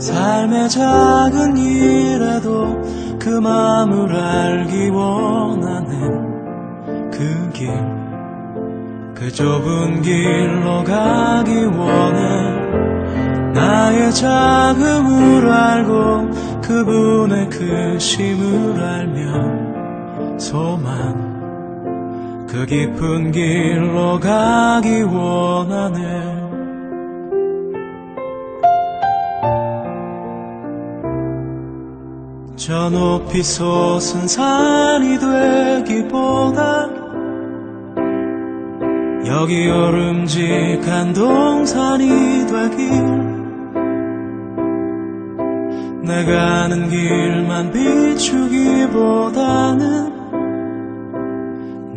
삶의 작은 일에도 그 마음을 알기 원하네. 그 길, 그 좁은 길로 가기 원해. 나의 작음을 알고 그분의 크심을 알며 소망, 그 깊은 길로 가기 원하네. 저 높이 솟은 산이 되기보다 여기 오름직한 동산이 되길. 내가 아는 길만 비추기보다는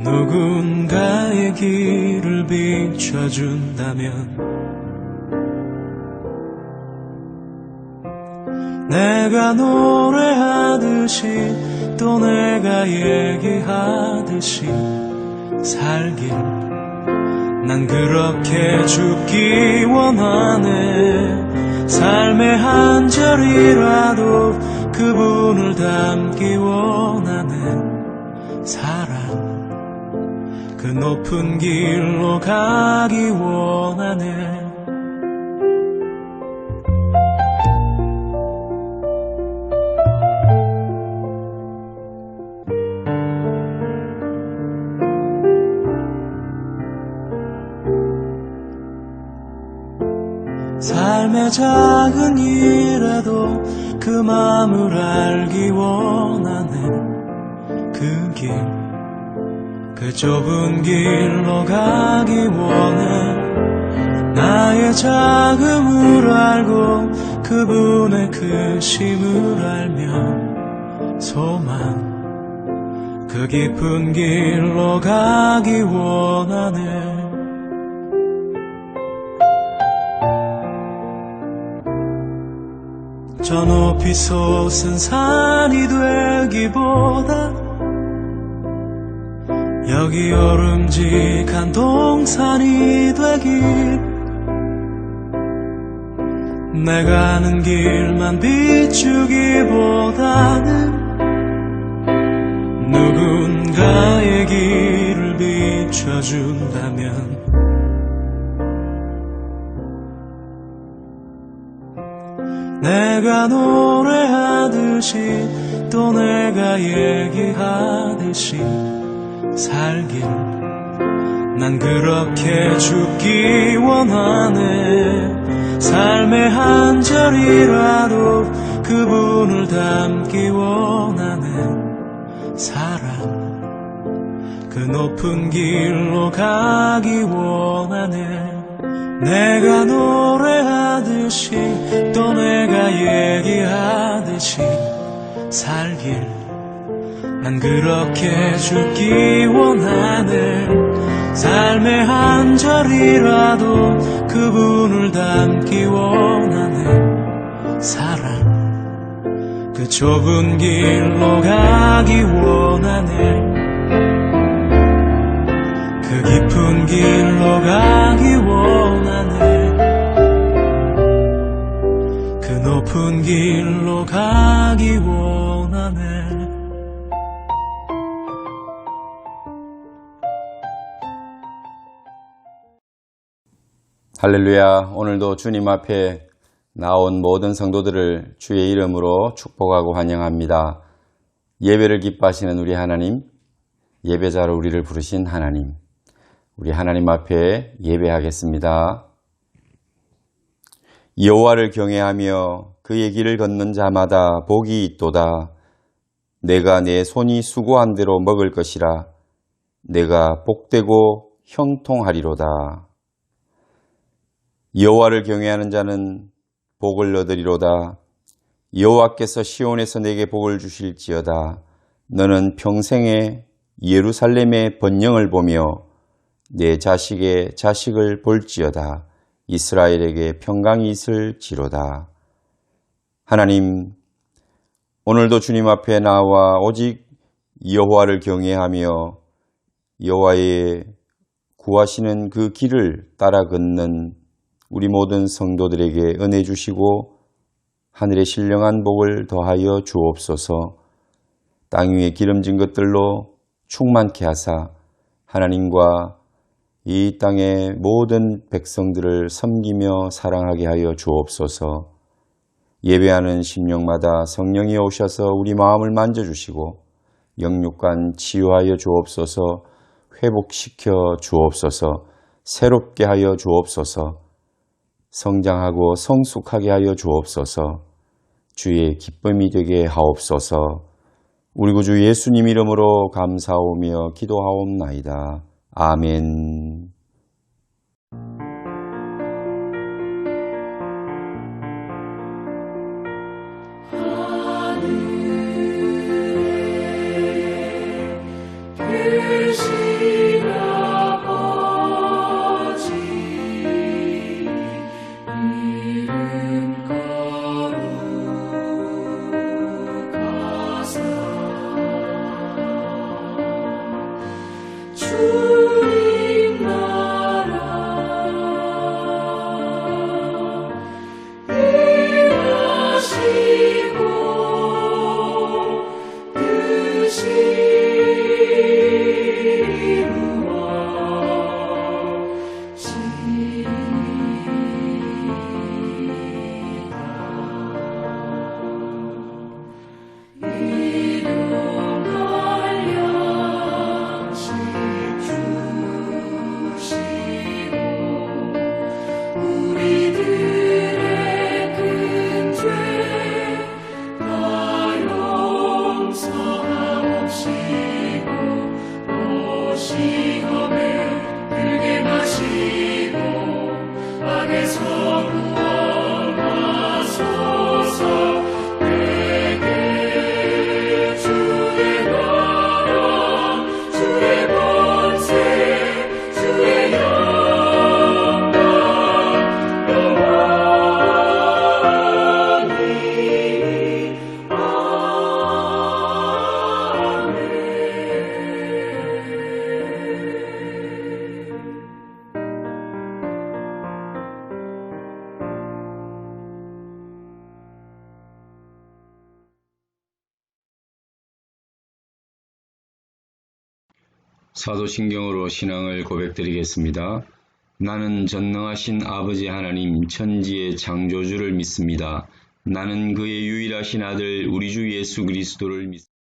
누군가의 길을 비춰준다면 내가 노래하듯이 또 내가 얘기하듯이 살길 난 그렇게 죽기 원하네. 삶의 한 절이라도 그분을 닮기 원하네. 사랑, 그 높은 길로 가기 원하네. 삶의 작은 일에도 그 마음을 알기 원하네. 그 길, 그 좁은 길로 가기 원해. 나의 작음을 알고 그분의 크심을 알며 소망, 그 깊은 길로 가기 원하네. 저 높이 솟은 산이 되기보다 여기 오름직한 동산이 되길. 내가 아는 길만 비추기보다는 누군가의 길을 비춰준다면 내가 노래하듯이 또 내가 얘기하듯이 살길 난 그렇게 죽기 원하네. 삶의 한 절이라도 그분을 닮기 원하네. 사랑, 그 높은 길로 가기 원하네. 내가 노래하듯이 또 내가 얘기하듯이 살길 난 그렇게 죽기 원하네. 삶의 한 절이라도 그분을 닮기 원하네. 사랑, 그 좁은 길로 가기 원하네. 그 깊은 길로 가기 원하네. 그 높은 길로 가기 원하네. 할렐루야. 오늘도 주님 앞에 나온 모든 성도들을 주의 이름으로 축복하고 환영합니다. 예배를 기뻐하시는 우리 하나님, 예배자로 우리를 부르신 하나님, 우리 하나님 앞에 예배하겠습니다. 여호와를 경외하며 그의 길을 걷는 자마다 복이 있도다. 내가 내 손이 수고한 대로 먹을 것이라. 내가 복되고 형통하리로다. 여호와를 경외하는 자는 복을 얻으리로다. 여호와께서 시온에서 내게 복을 주실지어다. 너는 평생에 예루살렘의 번영을 보며 내 자식의 자식을 볼지어다. 이스라엘에게 평강이 있을지로다. 하나님, 오늘도 주님 앞에 나와 오직 여호와를 경외하며 여호와의 구하시는 그 길을 따라 걷는 우리 모든 성도들에게 은혜 주시고 하늘의 신령한 복을 더하여 주옵소서. 땅 위에 기름진 것들로 충만케 하사 하나님과 이 땅의 모든 백성들을 섬기며 사랑하게 하여 주옵소서. 예배하는 심령마다 성령이 오셔서 우리 마음을 만져주시고 영육간 치유하여 주옵소서. 회복시켜 주옵소서. 새롭게 하여 주옵소서. 성장하고 성숙하게 하여 주옵소서. 주의 기쁨이 되게 하옵소서. 우리 구주 예수님 이름으로 감사하오며 기도하옵나이다. 아멘. 주님 나라 일하시고 뜻이 사도신경으로 신앙을 고백드리겠습니다. 나는 전능하신 아버지 하나님 천지의 창조주를 믿습니다. 나는 그의 유일하신 아들 우리 주 예수 그리스도를 믿습니다.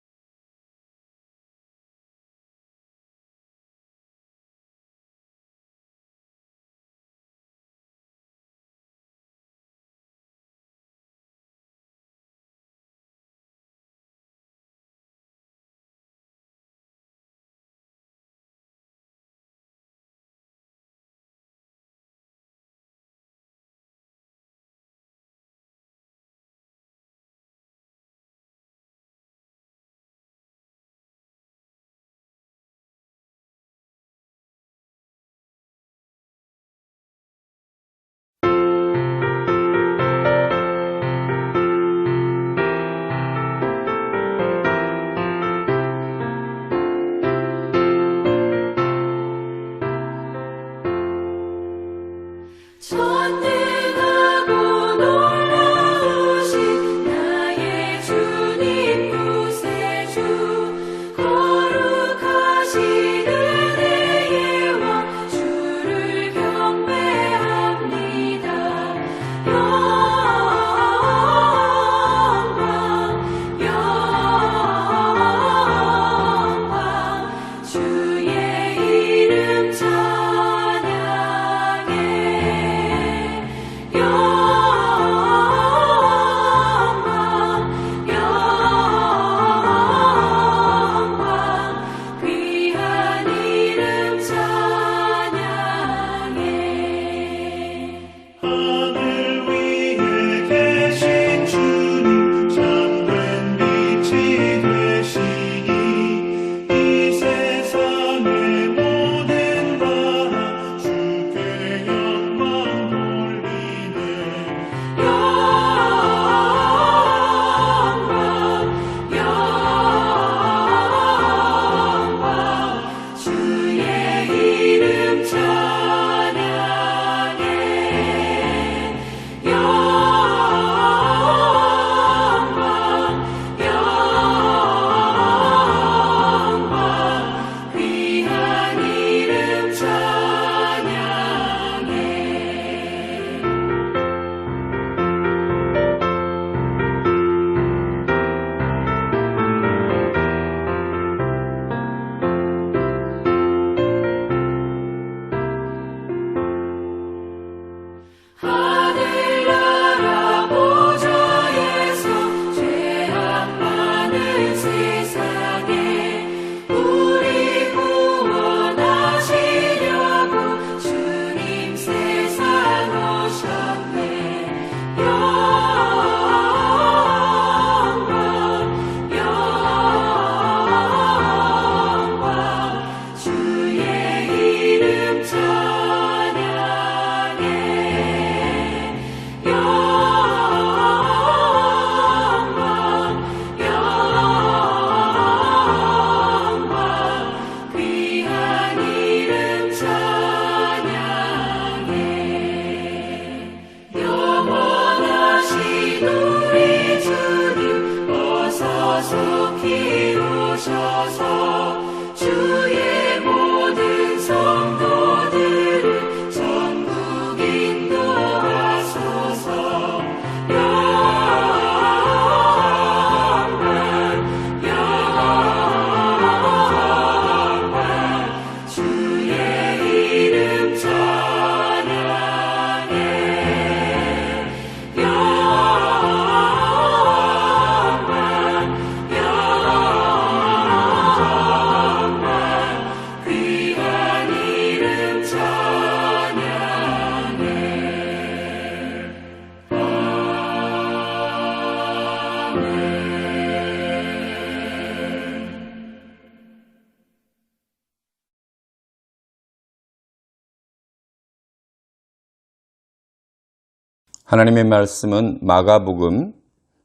하나님의 말씀은 마가복음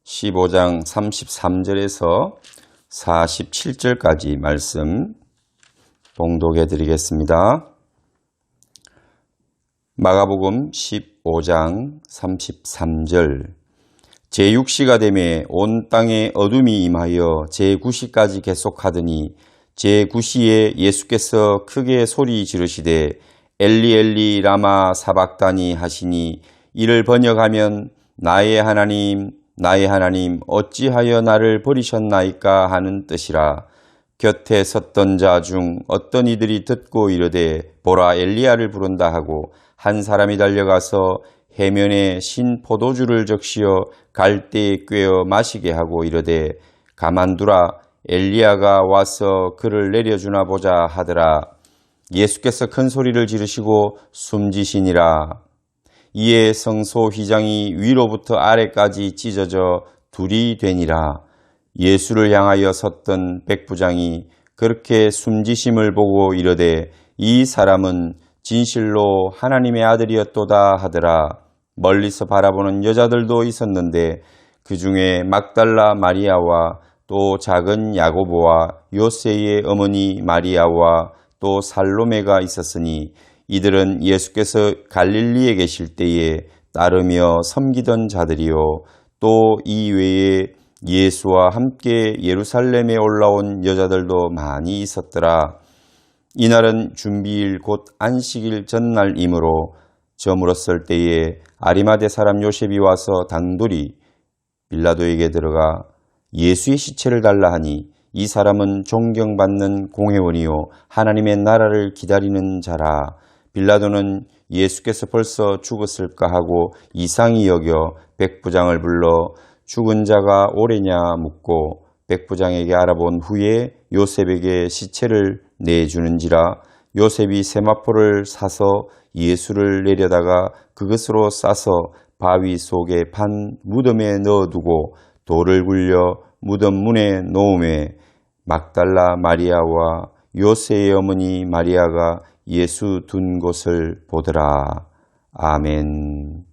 15장 33절에서 47절까지 말씀 봉독해 드리겠습니다. 마가복음 15장 33절 제6시가 되매 온 땅에 어둠이 임하여 제9시까지 계속하더니 제9시에 예수께서 크게 소리 지르시되 엘리 엘리 라마 사박다니 하시니 이를 번역하면 나의 하나님 어찌하여 나를 버리셨나이까 하는 뜻이라. 곁에 섰던 자 중 어떤 이들이 듣고 이르되 보라 엘리야를 부른다 하고 한 사람이 달려가서 해면에 신 포도주를 적시어 갈대에 꿰어 마시게 하고 이르되 가만두라 엘리야가 와서 그를 내려주나 보자 하더라. 예수께서 큰 소리를 지르시고 숨지시니라. 이에 성소 휘장이 위로부터 아래까지 찢어져 둘이 되니라. 예수를 향하여 섰던 백부장이 그렇게 숨지심을 보고 이르되 이 사람은 진실로 하나님의 아들이었도다 하더라. 멀리서 바라보는 여자들도 있었는데 그 중에 막달라 마리아와 또 작은 야고보와 요새의 어머니 마리아와 또 살로메가 있었으니 이들은 예수께서 갈릴리에 계실 때에 따르며 섬기던 자들이요 또 이 외에 예수와 함께 예루살렘에 올라온 여자들도 많이 있었더라. 이날은 준비일 곧 안식일 전날이므로 저물었을 때에 아리마대 사람 요셉이 와서 단둘이 빌라도에게 들어가 예수의 시체를 달라 하니 이 사람은 존경받는 공회원이요 하나님의 나라를 기다리는 자라. 빌라도는 예수께서 벌써 죽었을까 하고 이상히 여겨 백부장을 불러 죽은 자가 오래냐 묻고 백부장에게 알아본 후에 요셉에게 시체를 내주는지라. 요셉이 세마포를 사서 예수를 내려다가 그것으로 싸서 바위 속에 판 무덤에 넣어두고 돌을 굴려 무덤 문에 놓음에 막달라 마리아와 요새의 어머니 마리아가 예수 둔 곳을 보더라. 아멘.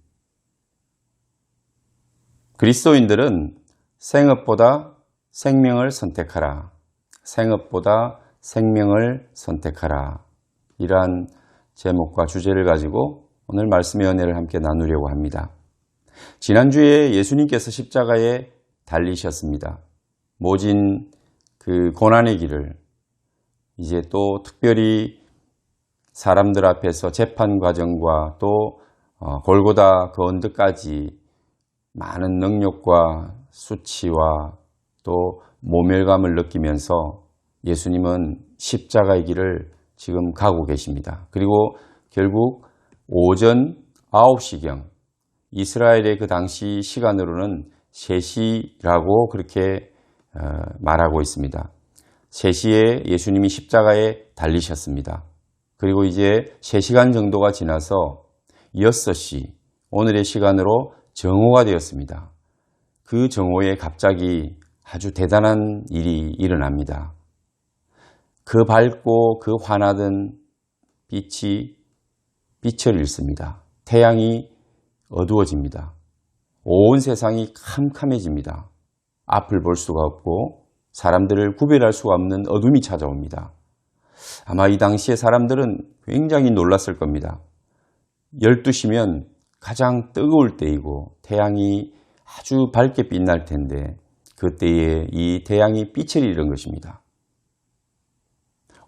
그리스도인들은 생업보다 생명을 선택하라. 생업보다 생명을 선택하라. 이러한 제목과 주제를 가지고 오늘 말씀의 은혜를 함께 나누려고 합니다. 지난주에 예수님께서 십자가에 달리셨습니다. 모진 그 고난의 길을 이제 또 특별히 사람들 앞에서 재판 과정과 또 골고다 그 언덕까지 많은 능력과 수치와 또 모멸감을 느끼면서 예수님은 십자가의 길을 지금 가고 계십니다. 그리고 결국 오전 9시경 이스라엘의 그 당시 시간으로는 3시라고 그렇게 말하고 있습니다. 3시에 예수님이 십자가에 달리셨습니다. 그리고 이제 3시간 정도가 지나서 6시 오늘의 시간으로 정오가 되었습니다. 그 정오에 갑자기 아주 대단한 일이 일어납니다. 그 밝고 그 환하던 빛이 빛을 잃습니다. 태양이 어두워집니다. 온 세상이 캄캄해집니다. 앞을 볼 수가 없고 사람들을 구별할 수가 없는 어둠이 찾아옵니다. 아마 이 당시에 사람들은 굉장히 놀랐을 겁니다. 12시면 가장 뜨거울 때이고 태양이 아주 밝게 빛날 텐데 그때에 이 태양이 빛을 잃은 것입니다.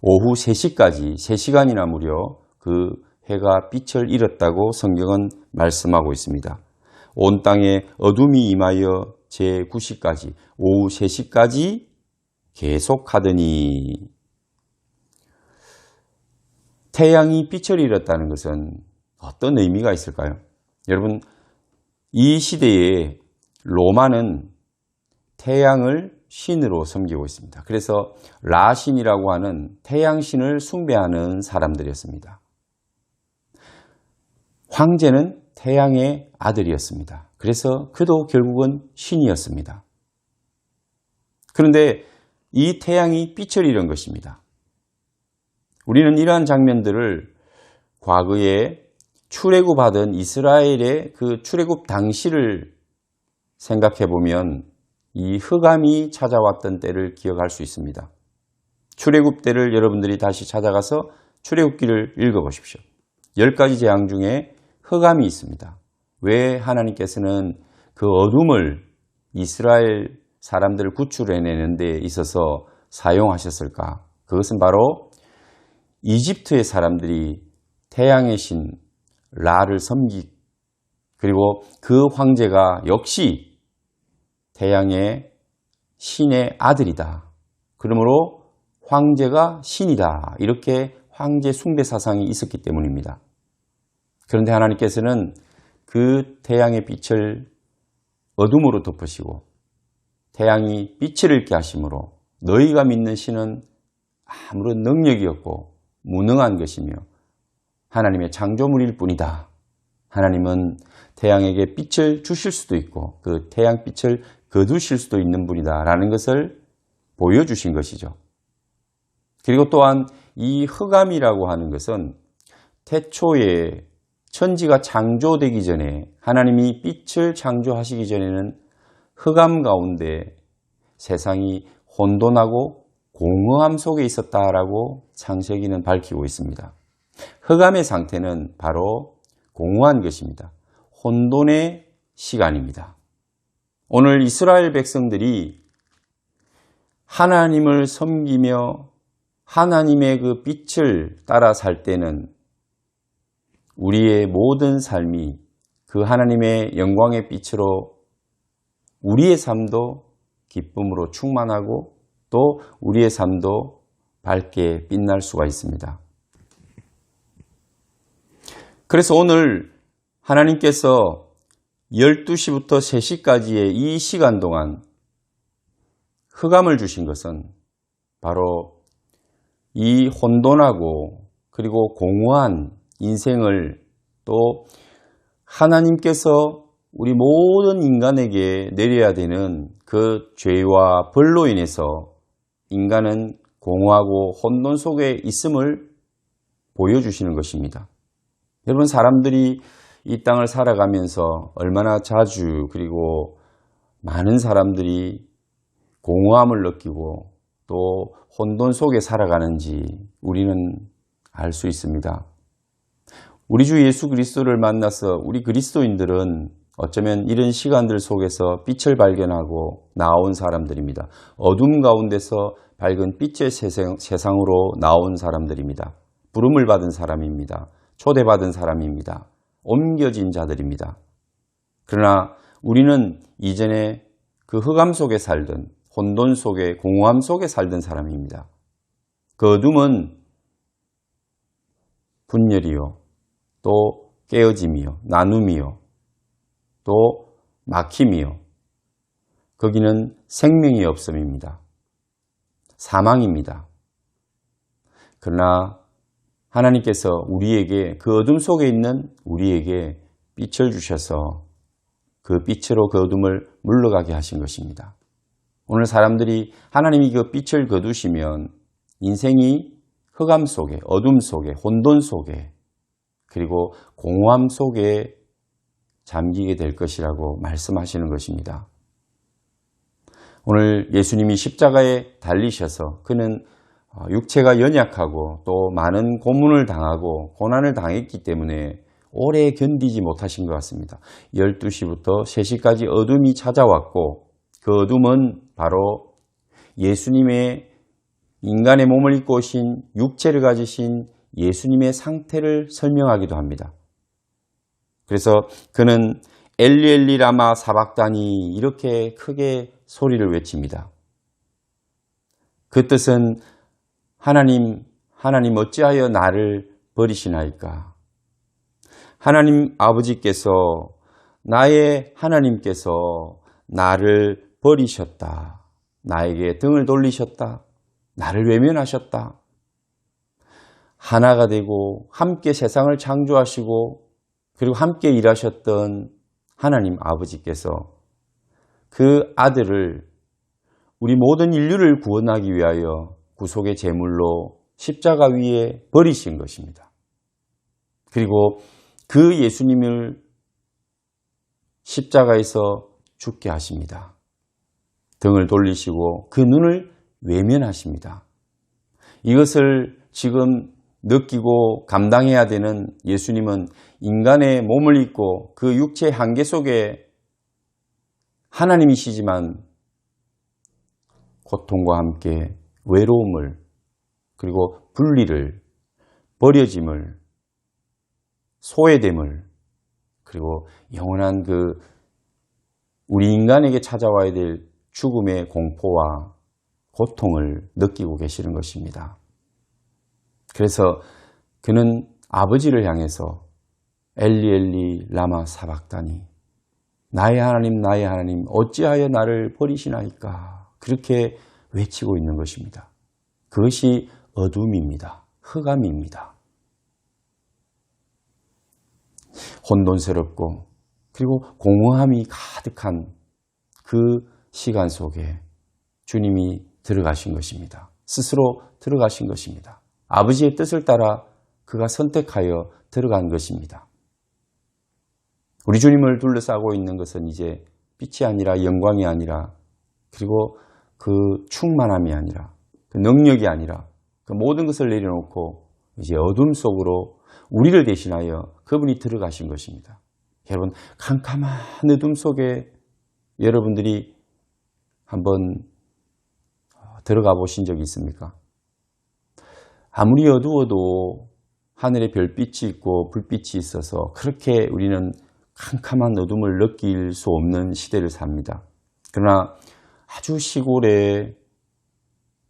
오후 3시까지 3시간이나 무려 그 해가 빛을 잃었다고 성경은 말씀하고 있습니다. 온 땅에 어둠이 임하여 제9시까지 오후 3시까지 계속하더니 태양이 빛을 잃었다는 것은 어떤 의미가 있을까요? 여러분 이 시대에 로마는 태양을 신으로 섬기고 있습니다. 그래서 라신이라고 하는 태양신을 숭배하는 사람들이었습니다. 황제는 태양의 아들이었습니다. 그래서 그도 결국은 신이었습니다. 그런데 이 태양이 빛을 잃은 것입니다. 우리는 이러한 장면들을 과거에 출애굽하던 이스라엘의 그 출애굽 당시를 생각해 보면 이 흑암이 찾아왔던 때를 기억할 수 있습니다. 출애굽 때를 여러분들이 다시 찾아가서 출애굽기를 읽어보십시오. 10가지 재앙 중에 흑암이 있습니다. 왜 하나님께서는 그 어둠을 이스라엘 사람들을 구출해내는 데 있어서 사용하셨을까? 그것은 바로 이집트의 사람들이 태양의 신 라를 그리고 그 황제가 역시 태양의 신의 아들이다. 그러므로 황제가 신이다. 이렇게 황제 숭배 사상이 있었기 때문입니다. 그런데 하나님께서는 그 태양의 빛을 어둠으로 덮으시고 태양이 빛을 잃게 하심으로 너희가 믿는 신은 아무런 능력이 없고 무능한 것이며 하나님의 창조물일 뿐이다. 하나님은 태양에게 빛을 주실 수도 있고 그 태양빛을 거두실 수도 있는 분이다 라는 것을 보여주신 것이죠. 그리고 또한 이 흑암이라고 하는 것은 태초에 천지가 창조되기 전에 하나님이 빛을 창조하시기 전에는 흑암 가운데 세상이 혼돈하고 공허함 속에 있었다라고 창세기는 밝히고 있습니다. 흑암의 상태는 바로 공허한 것입니다. 혼돈의 시간입니다. 오늘 이스라엘 백성들이 하나님을 섬기며 하나님의 그 빛을 따라 살 때는 우리의 모든 삶이 그 하나님의 영광의 빛으로 우리의 삶도 기쁨으로 충만하고 또 우리의 삶도 밝게 빛날 수가 있습니다. 그래서 오늘 하나님께서 12시부터 3시까지의 이 시간 동안 흑암을 주신 것은 바로 이 혼돈하고 그리고 공허한 인생을 또 하나님께서 우리 모든 인간에게 내려야 되는 그 죄와 벌로 인해서 인간은 공허하고 혼돈 속에 있음을 보여주시는 것입니다. 여러분, 사람들이 이 땅을 살아가면서 얼마나 자주 그리고 많은 사람들이 공허함을 느끼고 또 혼돈 속에 살아가는지 우리는 알 수 있습니다. 우리 주 예수 그리스도를 만나서 우리 그리스도인들은 어쩌면 이런 시간들 속에서 빛을 발견하고 나온 사람들입니다. 어둠 가운데서 밝은 빛의 세상으로 나온 사람들입니다. 부름을 받은 사람입니다. 초대받은 사람입니다. 옮겨진 자들입니다. 그러나 우리는 이전에 그 흑암 속에 살던 혼돈 속에 공허함 속에 살던 사람입니다. 그 어둠은 분열이요, 또 깨어짐이요, 나눔이요, 또 막힘이요. 거기는 생명이 없음입니다. 사망입니다. 그러나 하나님께서 우리에게 그 어둠 속에 있는 우리에게 빛을 주셔서 그 빛으로 그 어둠을 물러가게 하신 것입니다. 오늘 사람들이 하나님이 그 빛을 거두시면 인생이 흑암 속에, 어둠 속에, 혼돈 속에 그리고 공허함 속에 잠기게 될 것이라고 말씀하시는 것입니다. 오늘 예수님이 십자가에 달리셔서 그는 육체가 연약하고 또 많은 고문을 당하고 고난을 당했기 때문에 오래 견디지 못하신 것 같습니다. 12시부터 3시까지 어둠이 찾아왔고 그 어둠은 바로 예수님의 인간의 몸을 입고 오신 육체를 가지신 예수님의 상태를 설명하기도 합니다. 그래서 그는 엘리 엘리 라마 사박다니 이렇게 크게 소리를 외칩니다. 그 뜻은 하나님 어찌하여 나를 버리시나이까? 하나님 아버지께서 나의 하나님께서 나를 버리셨다. 나에게 등을 돌리셨다. 나를 외면하셨다. 하나가 되고 함께 세상을 창조하시고 그리고 함께 일하셨던 하나님 아버지께서 그 아들을 우리 모든 인류를 구원하기 위하여 구속의 제물로 십자가 위에 버리신 것입니다. 그리고 그 예수님을 십자가에서 죽게 하십니다. 등을 돌리시고 그 눈을 외면하십니다. 이것을 지금 느끼고 감당해야 되는 예수님은 인간의 몸을 입고 그 육체의 한계 속에 하나님이시지만 고통과 함께 외로움을 그리고 분리를 버려짐을 소외됨을 그리고 영원한 그 우리 인간에게 찾아와야 될 죽음의 공포와 고통을 느끼고 계시는 것입니다. 그래서 그는 아버지를 향해서 엘리 엘리 라마 사박다니 나의 하나님 어찌하여 나를 버리시나이까 그렇게 외치고 있는 것입니다. 그것이 어둠입니다. 흑암입니다. 혼돈스럽고 그리고 공허함이 가득한 그 시간 속에 주님이 들어가신 것입니다. 스스로 들어가신 것입니다. 아버지의 뜻을 따라 그가 선택하여 들어간 것입니다. 우리 주님을 둘러싸고 있는 것은 이제 빛이 아니라 영광이 아니라 그리고 그 충만함이 아니라 그 능력이 아니라 그 모든 것을 내려놓고 이제 어둠 속으로 우리를 대신하여 그분이 들어가신 것입니다. 여러분 캄캄한 어둠 속에 여러분들이 한번 들어가 보신 적이 있습니까? 아무리 어두워도 하늘에 별빛이 있고 불빛이 있어서 그렇게 우리는 캄캄한 어둠을 느낄 수 없는 시대를 삽니다. 그러나 아주 시골에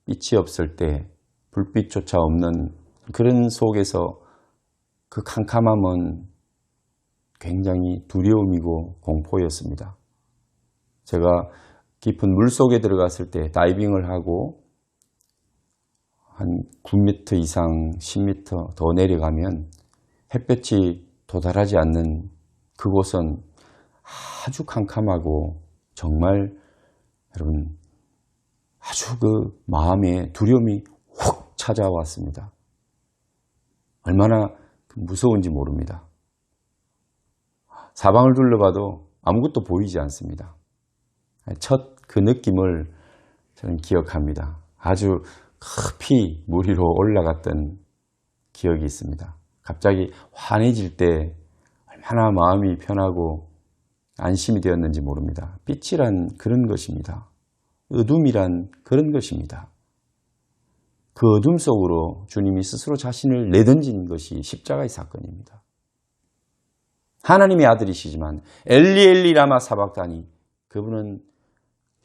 빛이 없을 때 불빛조차 없는 그런 속에서 그 캄캄함은 굉장히 두려움이고 공포였습니다. 제가 깊은 물속에 들어갔을 때 다이빙을 하고 한 9m 이상 10m 더 내려가면 햇볕이 도달하지 않는 그곳은 아주 캄캄하고 정말 여러분 아주 그 마음에 두려움이 훅 찾아왔습니다. 얼마나 무서운지 모릅니다. 사방을 둘러봐도 아무것도 보이지 않습니다. 첫 그 느낌을 저는 기억합니다. 아주 깊이 물 위로 올라갔던 기억이 있습니다. 갑자기 환해질 때 얼마나 마음이 편하고 안심이 되었는지 모릅니다. 빛이란 그런 것입니다. 어둠이란 그런 것입니다. 그 어둠 속으로 주님이 스스로 자신을 내던진 것이 십자가의 사건입니다. 하나님의 아들이시지만 엘리 엘리 라마 사박다니 그분은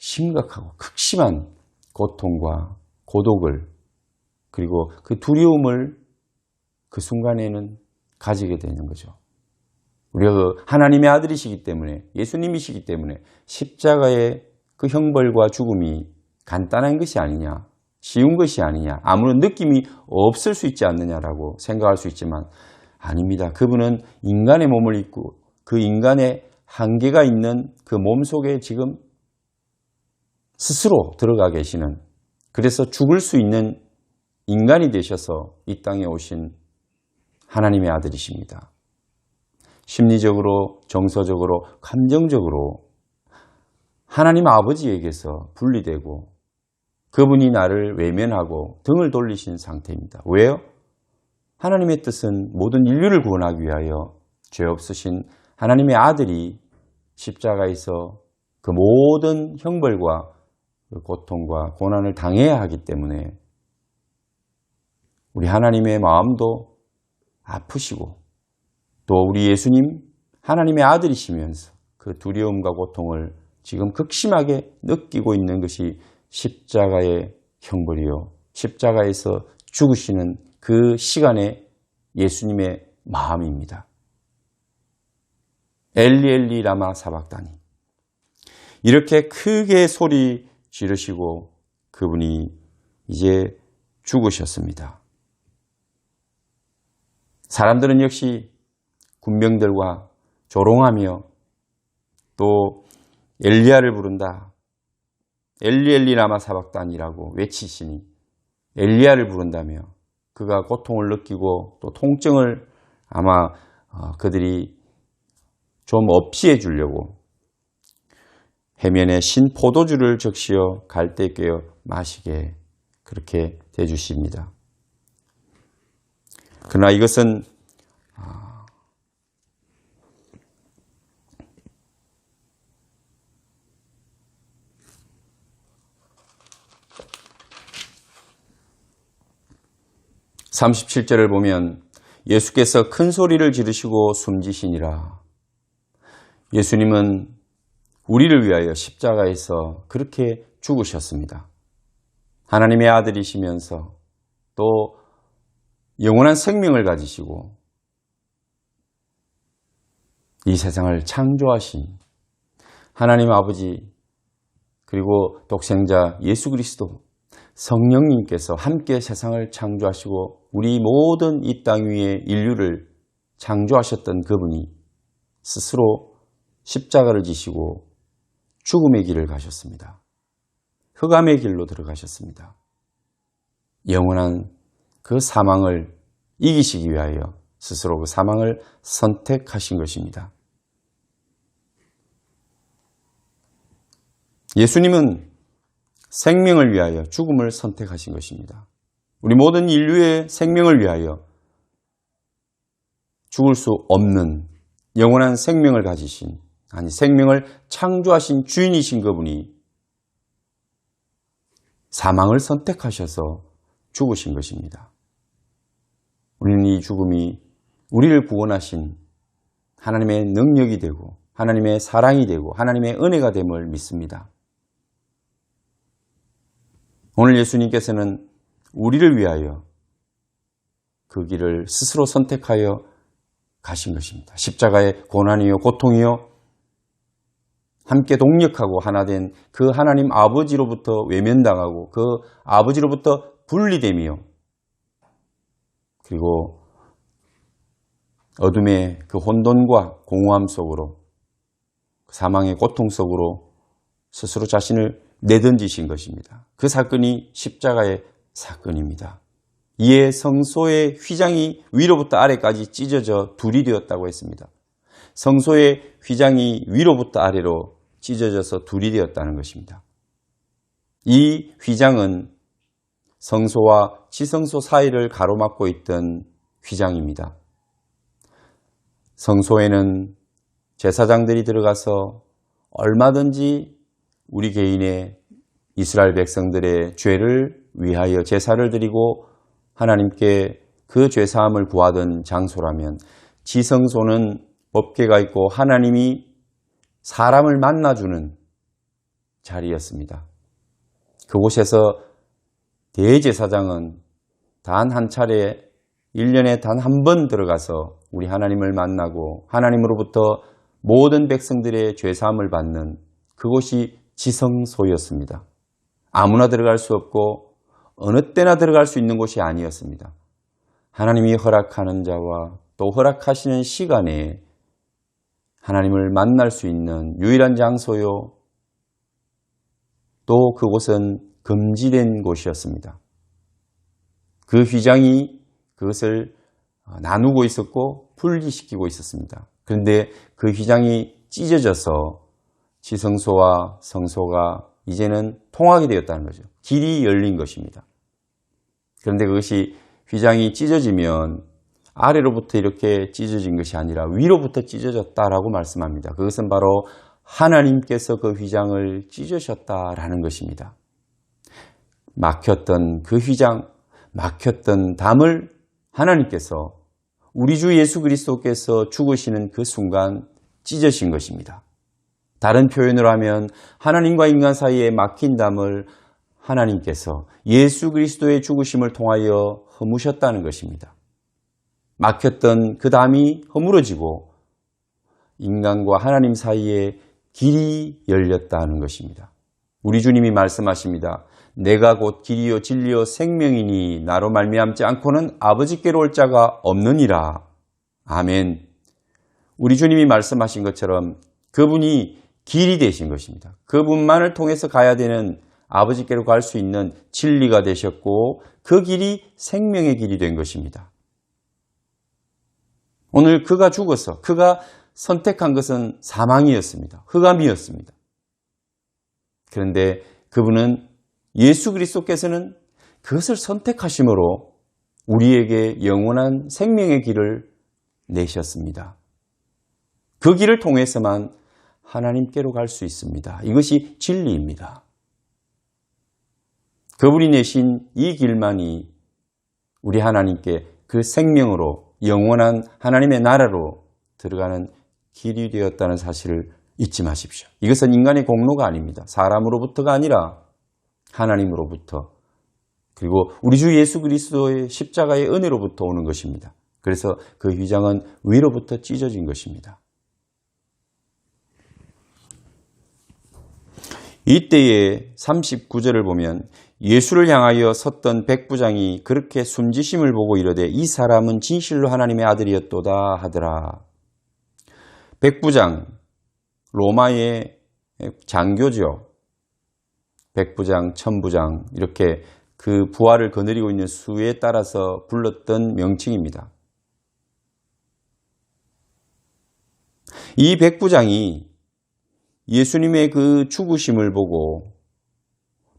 심각하고 극심한 고통과 고독을 그리고 그 두려움을 그 순간에는 가지게 되는 거죠. 우리가 그 하나님의 아들이시기 때문에 예수님이시기 때문에 십자가의 그 형벌과 죽음이 간단한 것이 아니냐 쉬운 것이 아니냐 아무런 느낌이 없을 수 있지 않느냐라고 생각할 수 있지만 아닙니다. 그분은 인간의 몸을 입고 그 인간의 한계가 있는 그 몸 속에 지금 스스로 들어가 계시는 그래서 죽을 수 있는 인간이 되셔서 이 땅에 오신 하나님의 아들이십니다. 심리적으로 정서적으로 감정적으로 하나님 아버지에게서 분리되고 그분이 나를 외면하고 등을 돌리신 상태입니다. 왜요? 하나님의 뜻은 모든 인류를 구원하기 위하여 죄 없으신 하나님의 아들이 십자가에서 그 모든 형벌과 그 고통과 고난을 당해야 하기 때문에 우리 하나님의 마음도 아프시고 또 우리 예수님 하나님의 아들이시면서 그 두려움과 고통을 지금 극심하게 느끼고 있는 것이 십자가의 형벌이요 십자가에서 죽으시는 그 시간에 예수님의 마음입니다. 엘리 엘리 라마 사박다니 이렇게 크게 소리 지르시고 그분이 이제 죽으셨습니다. 사람들은 역시 군병들과 조롱하며 또 엘리야를 부른다. 엘리 엘리 라마 사박단이라고 외치시니 엘리야를 부른다며 그가 고통을 느끼고 또 통증을 아마 그들이 좀 없이 해주려고 해면에 신 포도주를 적시어 갈대에 꿰어 마시게 그렇게 대주십니다. 그러나 이것은 37절을 보면 예수께서 큰 소리를 지르시고 숨지시니라. 예수님은 우리를 위하여 십자가에서 그렇게 죽으셨습니다. 하나님의 아들이시면서 또 영원한 생명을 가지시고 이 세상을 창조하신 하나님 아버지 그리고 독생자 예수 그리스도 성령님께서 함께 세상을 창조하시고 우리 모든 이 땅 위에 인류를 창조하셨던 그분이 스스로 십자가를 지시고 죽음의 길을 가셨습니다. 흑암의 길로 들어가셨습니다. 영원한 그 사망을 이기시기 위하여 스스로 그 사망을 선택하신 것입니다. 예수님은 생명을 위하여 죽음을 선택하신 것입니다. 우리 모든 인류의 생명을 위하여 죽을 수 없는 영원한 생명을 가지신 생명을 창조하신 주인이신 그분이 사망을 선택하셔서 죽으신 것입니다. 우리는 이 죽음이 우리를 구원하신 하나님의 능력이 되고 하나님의 사랑이 되고 하나님의 은혜가 됨을 믿습니다. 오늘 예수님께서는 우리를 위하여 그 길을 스스로 선택하여 가신 것입니다. 십자가의 고난이요 고통이요 함께 동력하고 하나 된 그 하나님 아버지로부터 외면당하고 그 아버지로부터 분리되며 그리고 어둠의 그 혼돈과 공허함 속으로 사망의 고통 속으로 스스로 자신을 내던지신 것입니다. 그 사건이 십자가의 사건입니다. 이에 성소의 휘장이 위로부터 아래까지 찢어져 둘이 되었다고 했습니다. 성소의 휘장이 위로부터 아래로 찢어져서 둘이 되었다는 것입니다. 이 휘장은 성소와 지성소 사이를 가로막고 있던 휘장입니다. 성소에는 제사장들이 들어가서 얼마든지 우리 개인의 이스라엘 백성들의 죄를 위하여 제사를 드리고 하나님께 그 죄사함을 구하던 장소라면 지성소는 법궤가 있고 하나님이 사람을 만나주는 자리였습니다. 그곳에서 대제사장은 단 한 차례 1년에 단 한 번 들어가서 우리 하나님을 만나고 하나님으로부터 모든 백성들의 죄사함을 받는 그곳이 지성소였습니다. 아무나 들어갈 수 없고 어느 때나 들어갈 수 있는 곳이 아니었습니다. 하나님이 허락하는 자와 또 허락하시는 시간에 하나님을 만날 수 있는 유일한 장소요. 또 그곳은 금지된 곳이었습니다. 그 휘장이 그것을 나누고 있었고 분리시키고 있었습니다. 그런데 그 휘장이 찢어져서 지성소와 성소가 이제는 통하게 되었다는 거죠. 길이 열린 것입니다. 그런데 그것이 휘장이 찢어지면 아래로부터 이렇게 찢어진 것이 아니라 위로부터 찢어졌다라고 말씀합니다. 그것은 바로 하나님께서 그 휘장을 찢으셨다라는 것입니다. 막혔던 그 휘장, 막혔던 담을 하나님께서 우리 주 예수 그리스도께서 죽으시는 그 순간 찢으신 것입니다. 다른 표현으로 하면 하나님과 인간 사이에 막힌 담을 하나님께서 예수 그리스도의 죽으심을 통하여 허무셨다는 것입니다. 막혔던 그 담이 허물어지고 인간과 하나님 사이에 길이 열렸다는 것입니다. 우리 주님이 말씀하십니다. 내가 곧 길이요 진리요 생명이니 나로 말미암지 않고는 아버지께로 올 자가 없느니라. 아멘. 우리 주님이 말씀하신 것처럼 그분이 길이 되신 것입니다. 그분만을 통해서 가야 되는 아버지께로 갈 수 있는 진리가 되셨고 그 길이 생명의 길이 된 것입니다. 오늘 그가 죽어서 그가 선택한 것은 사망이었습니다. 흑암이었습니다. 그런데 그분은 예수 그리스도께서는 그것을 선택하심으로 우리에게 영원한 생명의 길을 내셨습니다. 그 길을 통해서만 하나님께로 갈 수 있습니다. 이것이 진리입니다. 그분이 내신 이 길만이 우리 하나님께 그 생명으로 영원한 하나님의 나라로 들어가는 길이 되었다는 사실을 잊지 마십시오. 이것은 인간의 공로가 아닙니다. 사람으로부터가 아니라 하나님으로부터, 그리고 우리 주 예수 그리스도의 십자가의 은혜로부터 오는 것입니다. 그래서 그 휘장은 위로부터 찢어진 것입니다. 이때의 39절을 보면 예수를 향하여 섰던 백부장이 그렇게 숨지심을 보고 이르되 이 사람은 진실로 하나님의 아들이었도다 하더라. 백부장, 로마의 장교죠. 백부장, 천부장, 이렇게 그 부하를 거느리고 있는 수에 따라서 불렀던 명칭입니다. 이 백부장이 예수님의 그 죽으심을 보고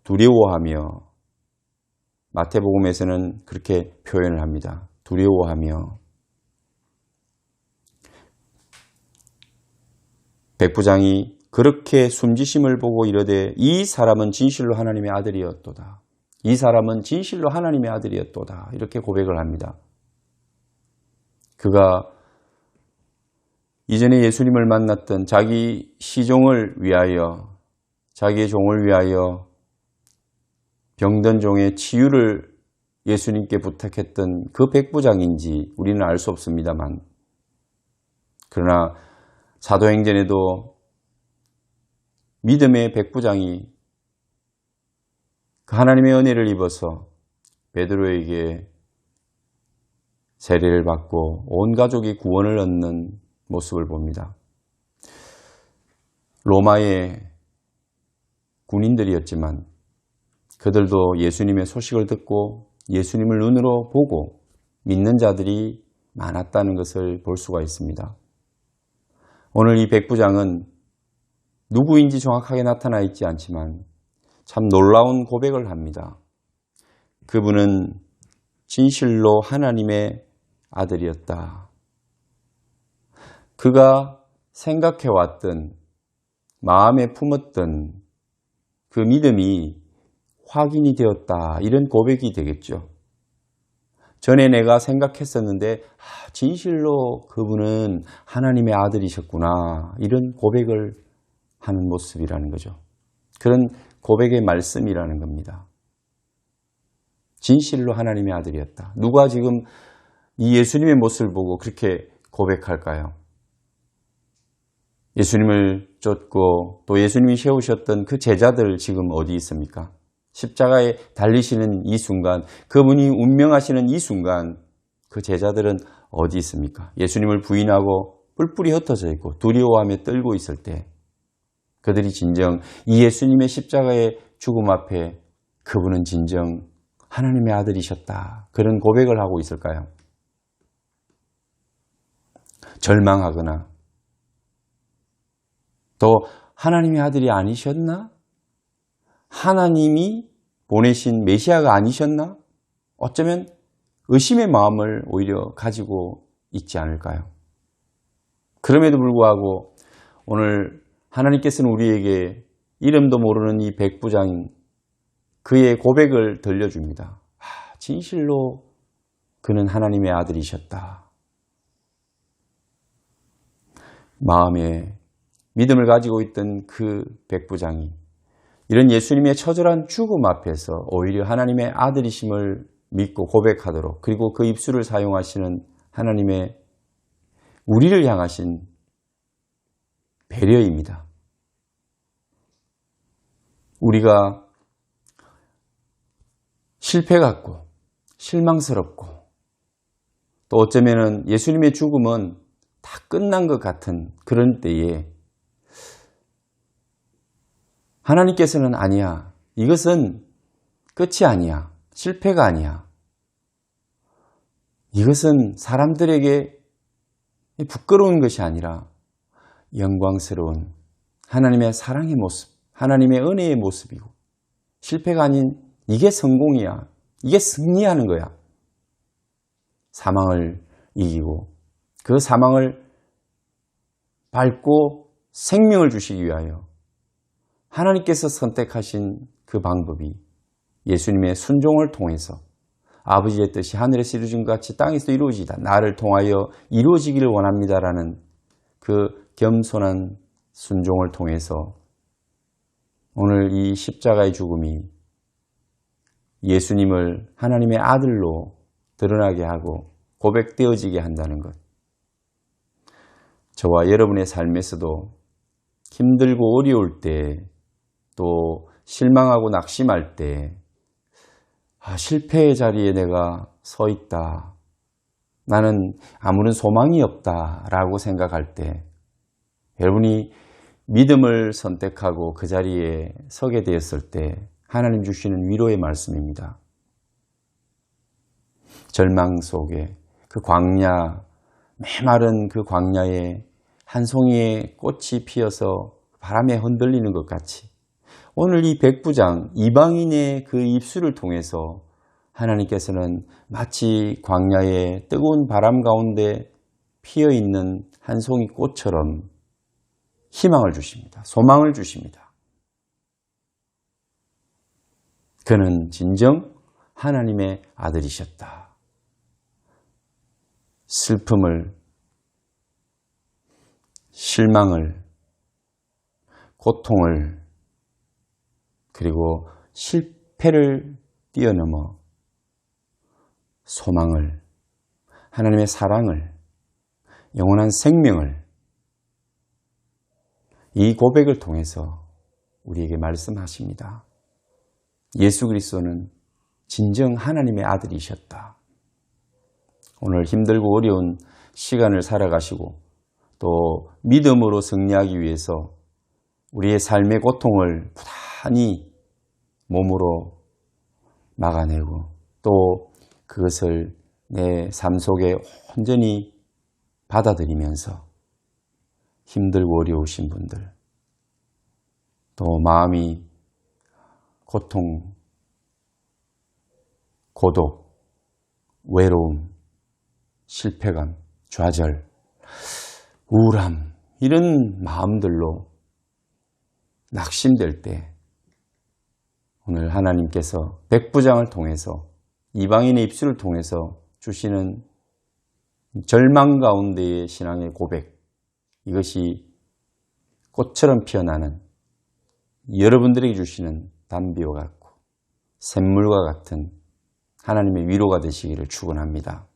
두려워하며, 마태복음에서는 그렇게 표현을 합니다. 두려워하며. 백부장이 그렇게 숨지심을 보고 이르되 이 사람은 진실로 하나님의 아들이었도다. 이 사람은 진실로 하나님의 아들이었도다. 이렇게 고백을 합니다. 그가 이전에 예수님을 만났던 자기 시종을 위하여, 자기의 종을 위하여 병든 종의 치유를 예수님께 부탁했던 그 백부장인지 우리는 알 수 없습니다만, 그러나 사도행전에도 믿음의 백부장이 그 하나님의 은혜를 입어서 베드로에게 세례를 받고 온 가족이 구원을 얻는 모습을 봅니다. 로마의 군인들이었지만 그들도 예수님의 소식을 듣고 예수님을 눈으로 보고 믿는 자들이 많았다는 것을 볼 수가 있습니다. 오늘 이 백부장은 누구인지 정확하게 나타나 있지 않지만 참 놀라운 고백을 합니다. 그분은 진실로 하나님의 아들이었다. 그가 생각해왔던, 마음에 품었던 그 믿음이 확인이 되었다. 이런 고백이 되겠죠. 전에 내가 생각했었는데 진실로 그분은 하나님의 아들이셨구나. 이런 고백을 하는 모습이라는 거죠. 그런 고백의 말씀이라는 겁니다. 진실로 하나님의 아들이었다. 누가 지금 이 예수님의 모습을 보고 그렇게 고백할까요? 예수님을 쫓고 또 예수님이 세우셨던 그 제자들 지금 어디 있습니까? 십자가에 달리시는 이 순간, 그분이 운명하시는 이 순간 그 제자들은 어디 있습니까? 예수님을 부인하고 뿔뿔이 흩어져 있고 두려워하며 떨고 있을 때 그들이 진정 이 예수님의 십자가의 죽음 앞에 그분은 진정 하나님의 아들이셨다. 그런 고백을 하고 있을까요? 절망하거나 또 하나님의 아들이 아니셨나? 하나님이 보내신 메시아가 아니셨나? 어쩌면 의심의 마음을 오히려 가지고 있지 않을까요? 그럼에도 불구하고 오늘 하나님께서는 우리에게 이름도 모르는 이 백부장, 그의 고백을 들려줍니다. 진실로 그는 하나님의 아들이셨다. 마음에 믿음을 가지고 있던 그 백부장이 이런 예수님의 처절한 죽음 앞에서 오히려 하나님의 아들이심을 믿고 고백하도록, 그리고 그 입술을 사용하시는 하나님의 우리를 향하신 배려입니다. 우리가 실패 같고 실망스럽고 또 어쩌면 예수님의 죽음은 다 끝난 것 같은 그런 때에 하나님께서는 아니야. 이것은 끝이 아니야. 실패가 아니야. 이것은 사람들에게 부끄러운 것이 아니라 영광스러운 하나님의 사랑의 모습, 하나님의 은혜의 모습이고, 실패가 아닌 이게 성공이야. 이게 승리하는 거야. 사망을 이기고 그 사망을 밟고 생명을 주시기 위하여 하나님께서 선택하신 그 방법이 예수님의 순종을 통해서 아버지의 뜻이 하늘에서 이루어진 것 같이 땅에서 이루어지다. 나를 통하여 이루어지기를 원합니다라는 그 겸손한 순종을 통해서 오늘 이 십자가의 죽음이 예수님을 하나님의 아들로 드러나게 하고 고백되어지게 한다는 것. 저와 여러분의 삶에서도 힘들고 어려울 때, 또 실망하고 낙심할 때, 실패의 자리에 내가 서 있다. 나는 아무런 소망이 없다라고 생각할 때, 여러분이 믿음을 선택하고 그 자리에 서게 되었을 때 하나님 주시는 위로의 말씀입니다. 절망 속에 그 광야, 메마른 그 광야에 한 송이의 꽃이 피어서 바람에 흔들리는 것 같이 오늘 이 백부장 이방인의 그 입술을 통해서 하나님께서는 마치 광야의 뜨거운 바람 가운데 피어있는 한 송이 꽃처럼 희망을 주십니다. 소망을 주십니다. 그는 진정 하나님의 아들이셨다. 슬픔을, 실망을, 고통을, 그리고 실패를 뛰어넘어 소망을, 하나님의 사랑을, 영원한 생명을 이 고백을 통해서 우리에게 말씀하십니다. 예수 그리스도는 진정 하나님의 아들이셨다. 오늘 힘들고 어려운 시간을 살아가시고 또 믿음으로 승리하기 위해서 우리의 삶의 고통을 부단히 몸으로 막아내고 또 그것을 내 삶 속에 온전히 받아들이면서 힘들고 어려우신 분들, 또 마음이 고통, 고독, 외로움, 실패감, 좌절, 우울함 이런 마음들로 낙심될 때 오늘 하나님께서 백부장을 통해서 이방인의 입술을 통해서 주시는 절망 가운데의 신앙의 고백, 이것이 꽃처럼 피어나는 여러분들에게 주시는 단비와 같고 샘물과 같은 하나님의 위로가 되시기를 축원합니다.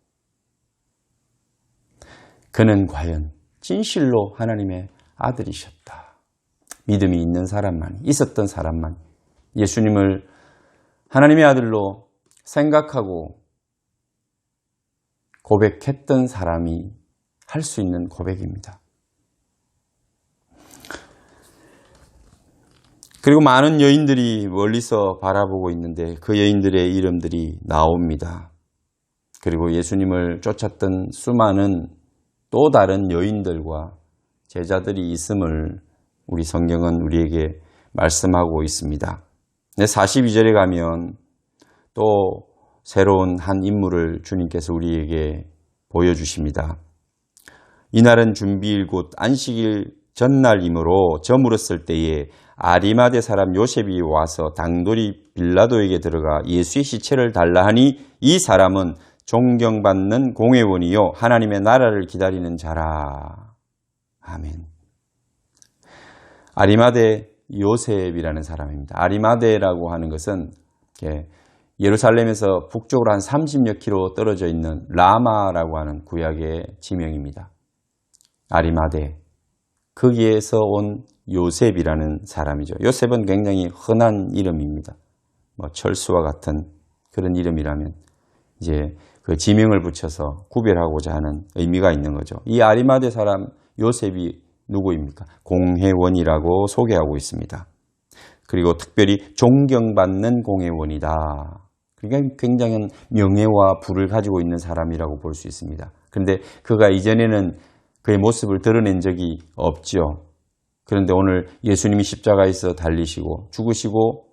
그는 과연 진실로 하나님의 아들이셨다. 믿음이 있는 사람만, 있었던 사람만 예수님을 하나님의 아들로 생각하고 고백했던 사람이 할 수 있는 고백입니다. 그리고 많은 여인들이 멀리서 바라보고 있는데 그 여인들의 이름들이 나옵니다. 그리고 예수님을 쫓았던 수많은 또 다른 여인들과 제자들이 있음을 우리 성경은 우리에게 말씀하고 있습니다. 42절에 가면 또 새로운 한 인물을 주님께서 우리에게 보여주십니다. 이날은 준비일 곧 안식일 전날이므로 저물었을 때에 아리마대 사람 요셉이 와서 당돌이 빌라도에게 들어가 예수의 시체를 달라 하니 이 사람은 존경받는 공회원이요 하나님의 나라를 기다리는 자라. 아멘. 아리마대 요셉이라는 사람입니다. 아리마대라고 하는 것은 예루살렘에서 북쪽으로 한 30여 킬로 떨어져 있는 라마라고 하는 구약의 지명입니다. 아리마대. 거기에서 온 요셉이라는 사람이죠. 요셉은 굉장히 흔한 이름입니다. 철수와 같은 그런 이름이라면 이제 그 지명을 붙여서 구별하고자 하는 의미가 있는 거죠. 이 아리마대 사람 요셉이 누구입니까? 공회원이라고 소개하고 있습니다. 그리고 특별히 존경받는 공회원이다. 그러니까 굉장한 명예와 부를 가지고 있는 사람이라고 볼 수 있습니다. 그런데 그가 이전에는 그의 모습을 드러낸 적이 없지요. 그런데 오늘 예수님이 십자가에서 달리시고 죽으시고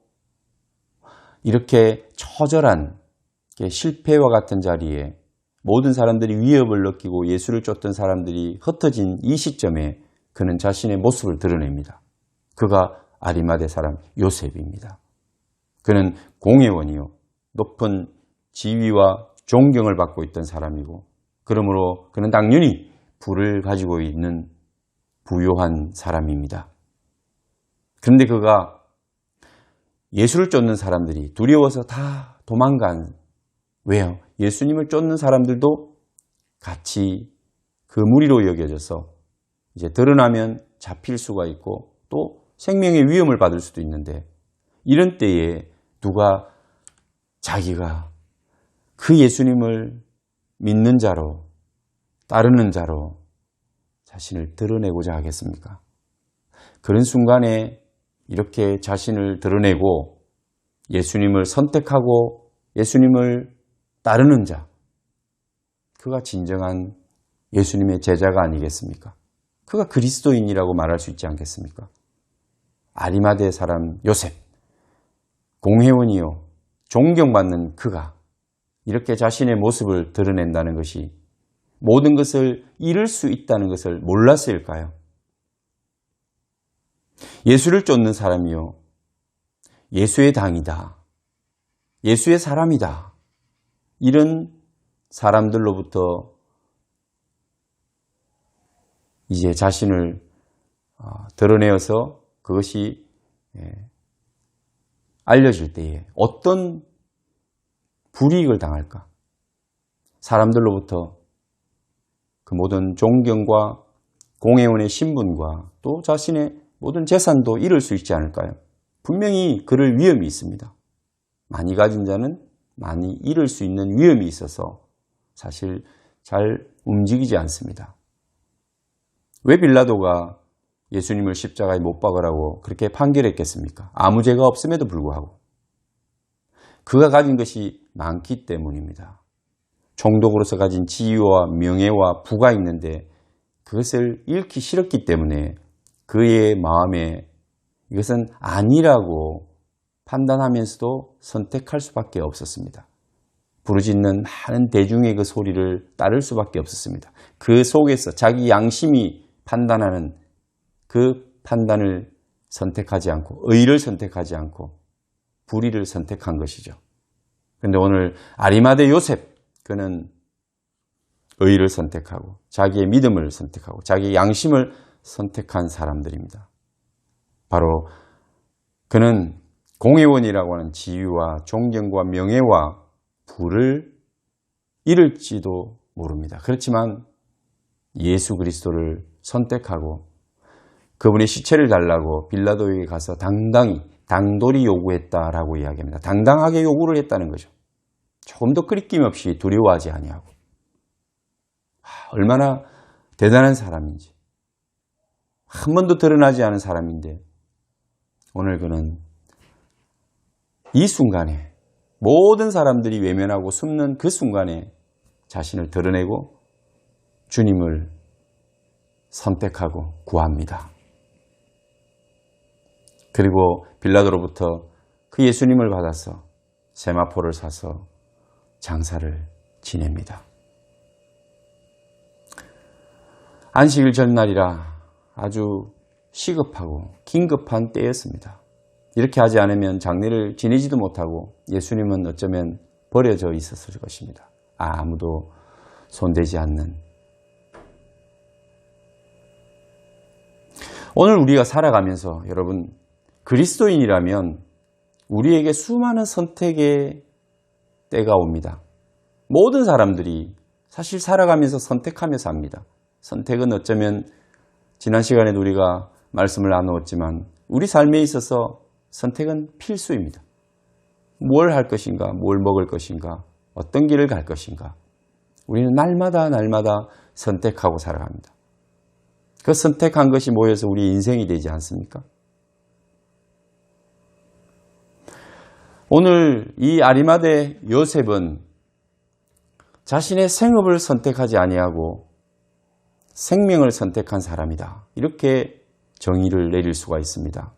이렇게 처절한 실패와 같은 자리에 모든 사람들이 위협을 느끼고 예수를 쫓던 사람들이 흩어진 이 시점에 그는 자신의 모습을 드러냅니다. 그가 아리마대 사람 요셉입니다. 그는 공회원이요, 높은 지위와 존경을 받고 있던 사람이고, 그러므로 그는 당연히 부를 가지고 있는 부요한 사람입니다. 그런데 그가 예수를 쫓는 사람들이 두려워서 다 도망간, 왜요? 예수님을 쫓는 사람들도 같이 그 무리로 여겨져서 이제 드러나면 잡힐 수가 있고 또 생명의 위험을 받을 수도 있는데, 이런 때에 누가 자기가 그 예수님을 믿는 자로, 따르는 자로 자신을 드러내고자 하겠습니까? 그런 순간에 이렇게 자신을 드러내고 예수님을 선택하고 예수님을 따르는 자, 그가 진정한 예수님의 제자가 아니겠습니까? 그가 그리스도인이라고 말할 수 있지 않겠습니까? 아리마대 사람 요셉, 공회원이요, 존경받는 그가 이렇게 자신의 모습을 드러낸다는 것이 모든 것을 잃을 수 있다는 것을 몰랐을까요? 예수를 쫓는 사람이요, 예수의 당이다, 예수의 사람이다, 이런 사람들로부터 이제 자신을 드러내어서 그것이 알려질 때에 어떤 불이익을 당할까? 사람들로부터 그 모든 존경과 공회원의 신분과 또 자신의 모든 재산도 잃을 수 있지 않을까요? 분명히 그럴 위험이 있습니다. 많이 가진 자는 많이 잃을 수 있는 위험이 있어서 사실 잘 움직이지 않습니다. 왜 빌라도가 예수님을 십자가에 못 박으라고 그렇게 판결했겠습니까? 아무 죄가 없음에도 불구하고. 그가 가진 것이 많기 때문입니다. 총독으로서 가진 지위와 명예와 부가 있는데 그것을 잃기 싫었기 때문에 그의 마음에 이것은 아니라고 판단하면서도 선택할 수밖에 없었습니다. 부르짖는 많은 대중의 그 소리를 따를 수밖에 없었습니다. 그 속에서 자기 양심이 판단하는 그 판단을 선택하지 않고 의를 선택하지 않고 불의를 선택한 것이죠. 그런데 오늘 아리마대 요셉, 그는 의를 선택하고 자기의 믿음을 선택하고 자기의 양심을 선택한 사람들입니다. 바로 그는 공회원이라고 하는 지위와 존경과 명예와 부를 잃을지도 모릅니다. 그렇지만 예수 그리스도를 선택하고 그분의 시체를 달라고 빌라도에게 가서 당돌이 요구했다라고 이야기합니다. 당당하게 요구를 했다는 거죠. 조금 더 끄리낌 없이 두려워하지 아니하고. 얼마나 대단한 사람인지. 한 번도 드러나지 않은 사람인데 오늘 그는 이 순간에 모든 사람들이 외면하고 숨는 그 순간에 자신을 드러내고 주님을 선택하고 구합니다. 그리고 빌라도로부터 그 예수님을 받아서 세마포를 사서 장사를 지냅니다. 안식일 전날이라 아주 시급하고 긴급한 때였습니다. 이렇게 하지 않으면 장례를 지내지도 못하고 예수님은 어쩌면 버려져 있었을 것입니다. 아무도 손대지 않는. 오늘 우리가 살아가면서 여러분 그리스도인이라면 우리에게 수많은 선택의 때가 옵니다. 모든 사람들이 사실 살아가면서 선택하며 삽니다. 선택은 어쩌면 지난 시간에도 우리가 말씀을 나누었지만 우리 삶에 있어서 선택은 필수입니다. 뭘 할 것인가, 뭘 먹을 것인가, 어떤 길을 갈 것인가. 우리는 날마다 선택하고 살아갑니다. 그 선택한 것이 모여서 우리 인생이 되지 않습니까? 오늘 이 아리마대 요셉은 자신의 생업을 선택하지 아니하고 생명을 선택한 사람이다. 이렇게 정의를 내릴 수가 있습니다.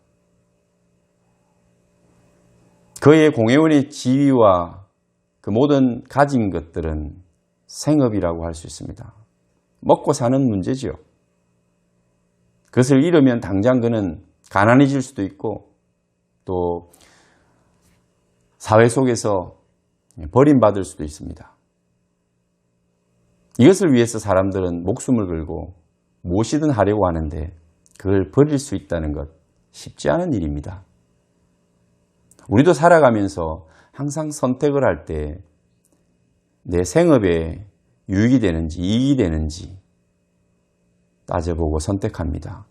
그의 공회원의 지위와 그 모든 가진 것들은 생업이라고 할 수 있습니다. 먹고 사는 문제지요. 그것을 잃으면 당장 그는 가난해질 수도 있고 또 사회 속에서 버림받을 수도 있습니다. 이것을 위해서 사람들은 목숨을 걸고 무엇이든 하려고 하는데 그걸 버릴 수 있다는 것 쉽지 않은 일입니다. 우리도 살아가면서 항상 선택을 할 때 내 생업에 유익이 되는지 이익이 되는지 따져보고 선택합니다.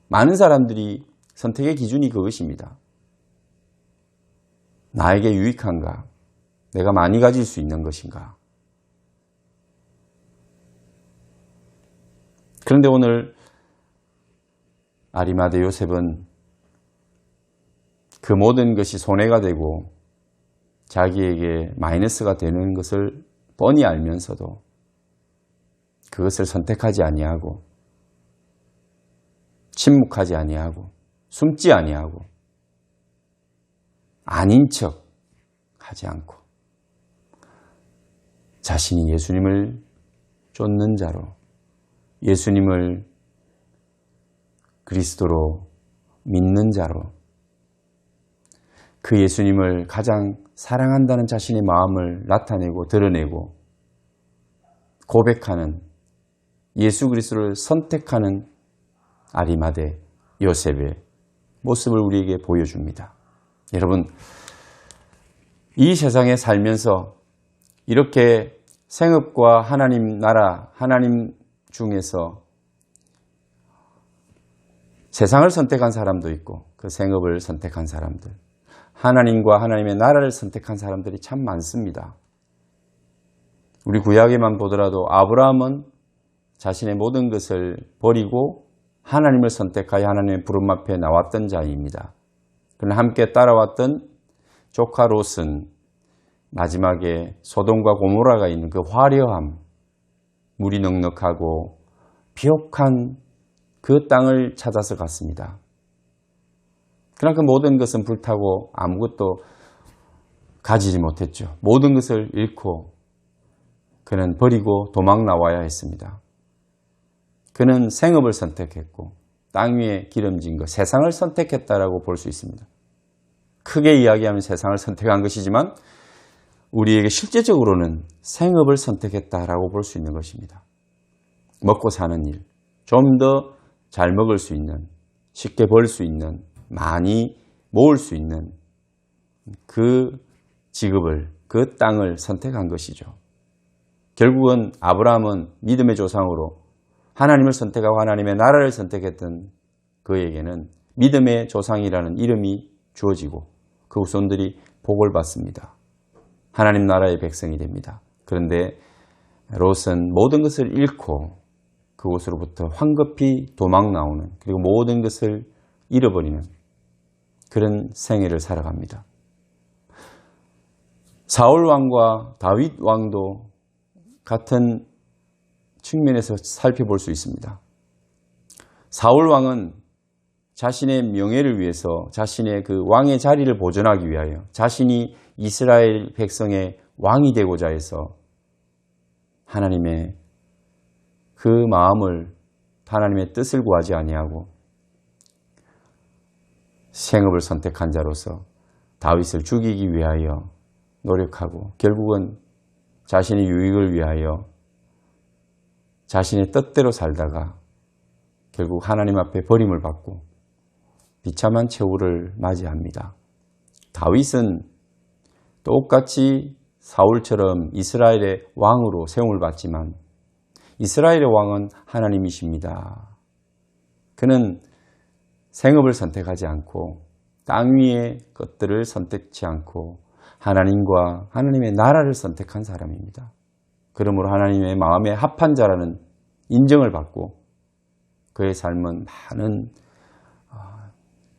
많은 사람들이 선택의 기준이 그것입니다. 나에게 유익한가? 내가 많이 가질 수 있는 것인가? 그런데 오늘 아리마대 요셉은 그 모든 것이 손해가 되고 자기에게 마이너스가 되는 것을 뻔히 알면서도 그것을 선택하지 아니하고 침묵하지 아니하고 숨지 아니하고 아닌 척 하지 않고 자신이 예수님을 쫓는 자로 예수님을 그리스도로 믿는 자로 그 예수님을 가장 사랑한다는 자신의 마음을 나타내고 드러내고 고백하는 예수 그리스도를 선택하는 아리마대 요셉의 모습을 우리에게 보여줍니다. 여러분, 이 세상에 살면서 이렇게 생업과 하나님 나라, 하나님 중에서 세상을 선택한 사람도 있고 그 생업을 선택한 사람들, 하나님과 하나님의 나라를 선택한 사람들이 참 많습니다. 우리 구약에만 보더라도 아브라함은 자신의 모든 것을 버리고 하나님을 선택하여 하나님의 부름 앞에 나왔던 자입니다. 그러나 함께 따라왔던 조카 롯은 마지막에 소돔과 고모라가 있는 그 화려함, 물이 넉넉하고 비옥한 그 땅을 찾아서 갔습니다. 그러나 그 모든 것은 불타고 아무것도 가지지 못했죠. 모든 것을 잃고 그는 버리고 도망 나와야 했습니다. 그는 생업을 선택했고 땅 위에 기름진 것, 세상을 선택했다라고 볼 수 있습니다. 크게 이야기하면 세상을 선택한 것이지만 우리에게 실제적으로는 생업을 선택했다라고 볼 수 있는 것입니다. 먹고 사는 일, 좀 더 잘 먹을 수 있는, 쉽게 벌 수 있는, 많이 모을 수 있는 그 직업을, 그 땅을 선택한 것이죠. 결국은 아브라함은 믿음의 조상으로 하나님을 선택하고 하나님의 나라를 선택했던 그에게는 믿음의 조상이라는 이름이 주어지고 그 후손들이 복을 받습니다. 하나님 나라의 백성이 됩니다. 그런데 롯은 모든 것을 잃고 그곳으로부터 황급히 도망 나오는, 그리고 모든 것을 잃어버리는 그런 생애를 살아갑니다. 사울 왕과 다윗 왕도 같은 측면에서 살펴볼 수 있습니다. 사울 왕은 자신의 명예를 위해서, 자신의 그 왕의 자리를 보존하기 위하여 자신이 이스라엘 백성의 왕이 되고자 해서 하나님의 그 마음을, 하나님의 뜻을 구하지 아니하고 생업을 선택한 자로서 다윗을 죽이기 위하여 노력하고 결국은 자신의 유익을 위하여 자신의 뜻대로 살다가 결국 하나님 앞에 버림을 받고 비참한 최후를 맞이합니다. 다윗은 똑같이 사울처럼 이스라엘의 왕으로 세움을 받지만 이스라엘의 왕은 하나님이십니다. 그는 생업을 선택하지 않고 땅 위의 것들을 선택치 않고 하나님과 하나님의 나라를 선택한 사람입니다. 그러므로 하나님의 마음에 합한 자라는 인정을 받고 그의 삶은 많은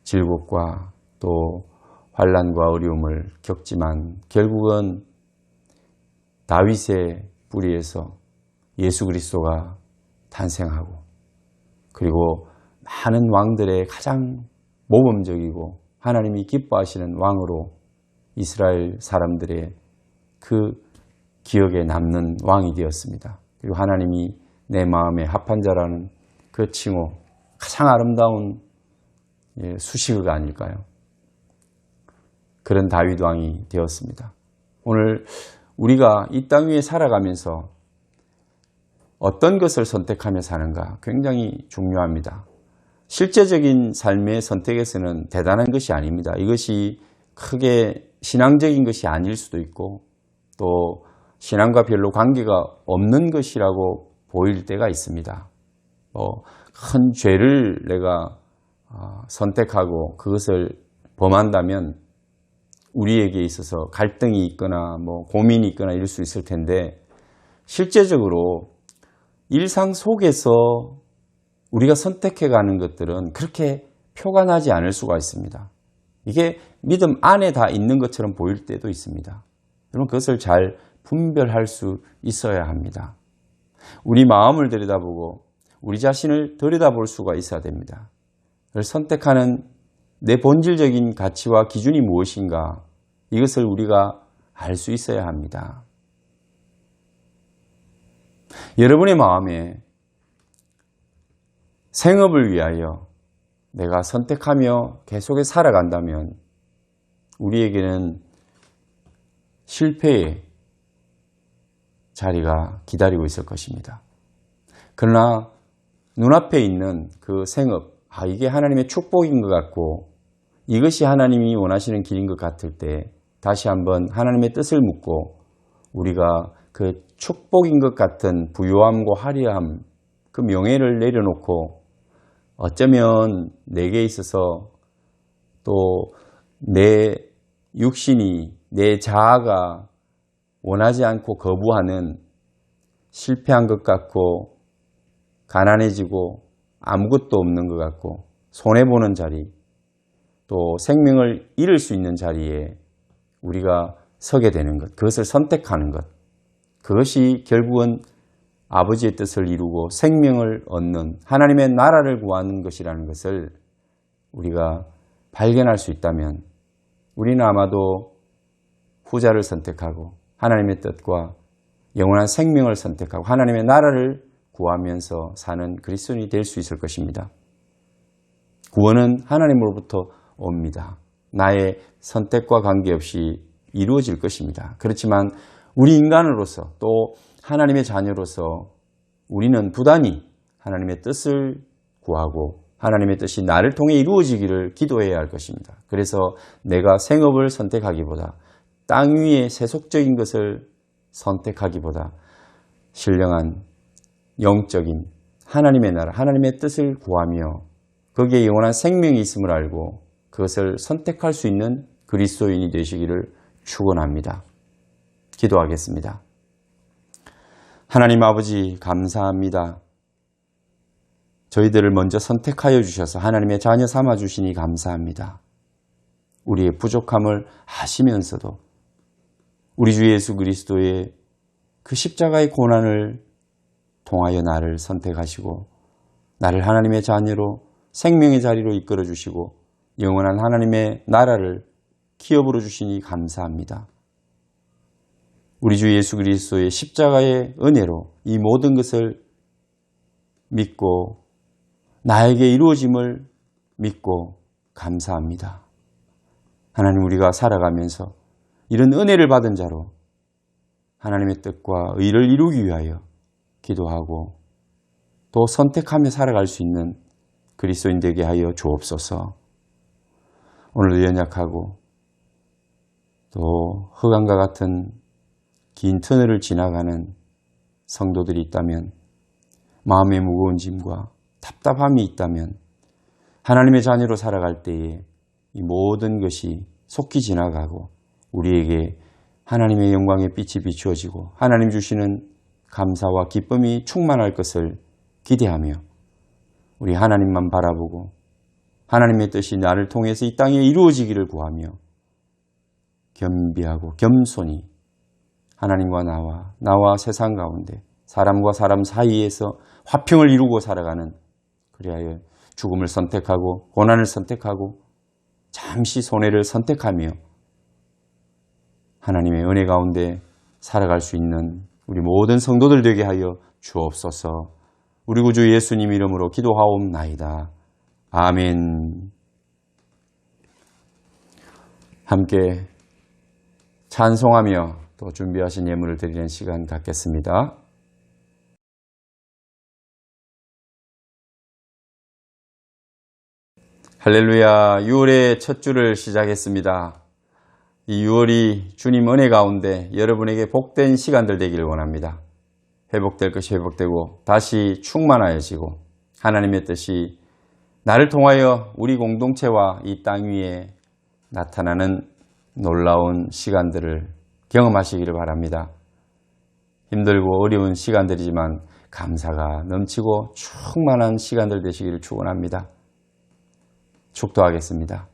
질곡과 또 환난과 어려움을 겪지만 결국은 다윗의 뿌리에서 예수 그리스도가 탄생하고 그리고 많은 왕들의 가장 모범적이고 하나님이 기뻐하시는 왕으로 이스라엘 사람들의 그 기억에 남는 왕이 되었습니다. 그리고 하나님이 내 마음에 합한 자라는 그 칭호, 가장 아름다운 수식어가 아닐까요? 그런 다윗 왕이 되었습니다. 오늘 우리가 이 땅 위에 살아가면서 어떤 것을 선택하며 사는가 굉장히 중요합니다. 실제적인 삶의 선택에서는 대단한 것이 아닙니다. 이것이 크게 신앙적인 것이 아닐 수도 있고 또 신앙과 별로 관계가 없는 것이라고 보일 때가 있습니다. 큰 죄를 내가 선택하고 그것을 범한다면 우리에게 있어서 갈등이 있거나 고민이 있거나 이럴 수 있을 텐데 실제적으로 일상 속에서 우리가 선택해가는 것들은 그렇게 표가 나지 않을 수가 있습니다. 이게 믿음 안에 다 있는 것처럼 보일 때도 있습니다. 여러분 그것을 잘 분별할 수 있어야 합니다. 우리 마음을 들여다보고 우리 자신을 들여다볼 수가 있어야 됩니다. 그걸 선택하는 내 본질적인 가치와 기준이 무엇인가 이것을 우리가 알 수 있어야 합니다. 여러분의 마음에 생업을 위하여 내가 선택하며 계속해 살아간다면 우리에게는 실패의 자리가 기다리고 있을 것입니다. 그러나 눈앞에 있는 그 생업, 이게 하나님의 축복인 것 같고 이것이 하나님이 원하시는 길인 것 같을 때 다시 한번 하나님의 뜻을 묻고 우리가 그 축복인 것 같은 부요함과 화려함, 그 명예를 내려놓고 어쩌면 내게 있어서 또 내 육신이, 내 자아가 원하지 않고 거부하는 실패한 것 같고 가난해지고 아무것도 없는 것 같고 손해보는 자리, 또 생명을 잃을 수 있는 자리에 우리가 서게 되는 것, 그것을 선택하는 것, 그것이 결국은 아버지의 뜻을 이루고 생명을 얻는 하나님의 나라를 구하는 것이라는 것을 우리가 발견할 수 있다면 우리는 아마도 후자를 선택하고 하나님의 뜻과 영원한 생명을 선택하고 하나님의 나라를 구하면서 사는 그리스도인이 될 수 있을 것입니다. 구원은 하나님으로부터 옵니다. 나의 선택과 관계없이 이루어질 것입니다. 그렇지만 우리 인간으로서 또 하나님의 자녀로서 우리는 부단히 하나님의 뜻을 구하고 하나님의 뜻이 나를 통해 이루어지기를 기도해야 할 것입니다. 그래서 내가 생업을 선택하기보다 땅 위의 세속적인 것을 선택하기보다 신령한 영적인 하나님의 나라, 하나님의 뜻을 구하며 거기에 영원한 생명이 있음을 알고 그것을 선택할 수 있는 그리스도인이 되시기를 축원합니다. 기도하겠습니다. 하나님 아버지 감사합니다. 저희들을 먼저 선택하여 주셔서 하나님의 자녀 삼아 주시니 감사합니다. 우리의 부족함을 아시면서도 우리 주 예수 그리스도의 그 십자가의 고난을 통하여 나를 선택하시고 나를 하나님의 자녀로 생명의 자리로 이끌어 주시고 영원한 하나님의 나라를 기업으로 주시니 감사합니다. 우리 주 예수 그리스도의 십자가의 은혜로 이 모든 것을 믿고 나에게 이루어짐을 믿고 감사합니다. 하나님 우리가 살아가면서 이런 은혜를 받은 자로 하나님의 뜻과 의를 이루기 위하여 기도하고 또 선택하며 살아갈 수 있는 그리스도인 되게 하여 주옵소서. 오늘도 연약하고 또 흑암과 같은 긴 터널을 지나가는 성도들이 있다면 마음의 무거운 짐과 답답함이 있다면 하나님의 자녀로 살아갈 때에 이 모든 것이 속히 지나가고 우리에게 하나님의 영광의 빛이 비추어지고 하나님 주시는 감사와 기쁨이 충만할 것을 기대하며 우리 하나님만 바라보고 하나님의 뜻이 나를 통해서 이 땅에 이루어지기를 구하며 겸비하고 겸손히 하나님과 나와 세상 가운데 사람과 사람 사이에서 화평을 이루고 살아가는, 그리하여 죽음을 선택하고 고난을 선택하고 잠시 손해를 선택하며 하나님의 은혜 가운데 살아갈 수 있는 우리 모든 성도들 되게 하여 주옵소서. 우리 구주 예수님 이름으로 기도하옵나이다. 아멘. 함께 찬송하며 또 준비하신 예물을 드리는 시간 갖겠습니다. 할렐루야. 6월의 첫 주를 시작했습니다. 이 6월이 주님 은혜 가운데 여러분에게 복된 시간들 되기를 원합니다. 회복될 것이 회복되고 다시 충만하여지고 하나님의 뜻이 나를 통하여 우리 공동체와 이 땅 위에 나타나는 놀라운 시간들을 경험하시기를 바랍니다. 힘들고 어려운 시간들이지만 감사가 넘치고 충만한 시간들 되시기를 축원합니다. 축도하겠습니다.